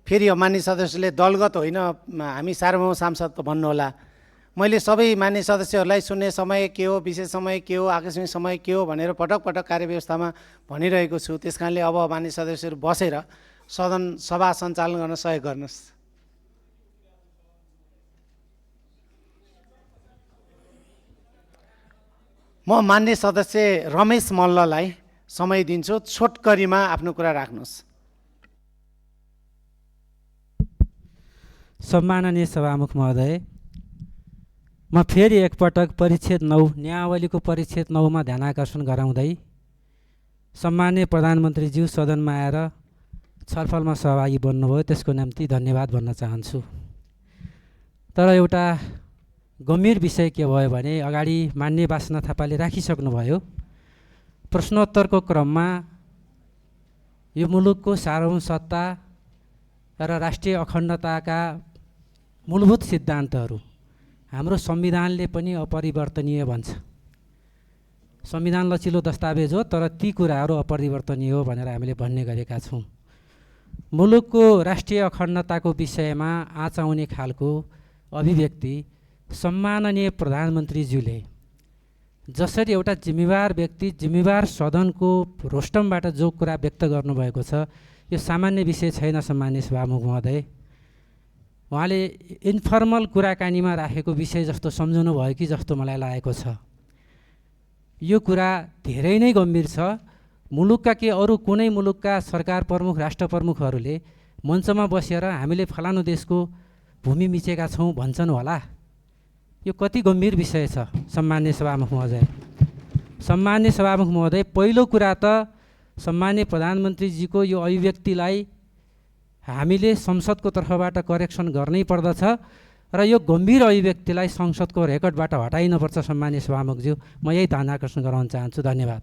फेरि मान्य सदस्यले दलगत होइन हामी सार्वभौम सांसद त भन्नुहोला। मैले सबै मान्य सदस्यहरूलाई शून्य समय के हो, विशेष समय के हो, आकस्मिक समय के हो भनेर पटक पटक कार्यव्यवस्थामा भनिरहेको छु। त्यस कारणले अब मान्य सदस्यहरू बसेर सदन सभा सञ्चालन गर्न सहयोग गर्नुहोस्। म मान्य सदस्य रमेश मल्ललाई समय दिन्छु। छोटकरीमा आफ्नो कुरा राख्नुहोस्। सम्माननीय सभामुख महोदय, म फेरि एकपटक परिच्छेद 9 नियमावलीको परिच्छेद 9 मा ध्यानाकर्षण गराउँदै सम्माननीय प्रधानमन्त्रीज्यू सदनमा आएर छलफलमा सहभागी बन्नुभयो, त्यसको निम्ति धन्यवाद भन्न चाहन्छु। तर एउटा गम्भीर विषय के भयो भने अगाडि मान्य वासना थापाले राखिसक्नुभयो। प्रश्नोत्तरको क्रममा यो मुलुकको सार्वभौम सत्ता र राष्ट्रिय अखण्डताका मूलभूत सिद्धान्तहरू हाम्रो संविधानले पनि अपरिवर्तनीय भन्छ। संविधान लचिलो दस्तावेज हो, तर ती कुराहरू अपरिवर्तनीय हो भनेर हामीले भन्ने गरेका छौँ। मुलुकको राष्ट्रिय अखण्डताको विषयमा आँच आउने खालको अभिव्यक्ति सम्माननीय प्रधानमन्त्रीज्यूले जसरी एउटा जिम्मेवार व्यक्ति जिम्मेवार सदनको रोस्टमबाट जो कुरा व्यक्त गर्नुभएको छ, यो सामान्य विषय छैन। सम्मान्य सभामुख महोदय, उहाँले इन्फर्मल कुराकानीमा राखेको विषय जस्तो सम्झनु भयो कि जस्तो मलाई लागेको छ। यो कुरा धेरै नै गम्भीर छ। मुलुकका के अरू कुनै मुलुकका सरकार प्रमुख राष्ट्र प्रमुखहरूले मञ्चमा बसेर हामीले फलानु देशको भूमि मिचेका छौँ भन्छन् होला। यो कति गम्भीर विषय छ। सम्मान्य सभामुख महोदय, सम्मान्य सभामुख महोदय, पहिलो कुरा त सम्मान्य प्रधानमन्त्रीजीको यो अभिव्यक्तिलाई हामीले संसदको तर्फबाट करेक्सन गर्नै पर्दछ र यो गम्भीर अभिव्यक्तिलाई संसदको रेकर्डबाट हटाइनुपर्छ। सम्मान्य सभामुखज्यू, म यही ध्यान आकर्षण गराउन चाहन्छु। धन्यवाद।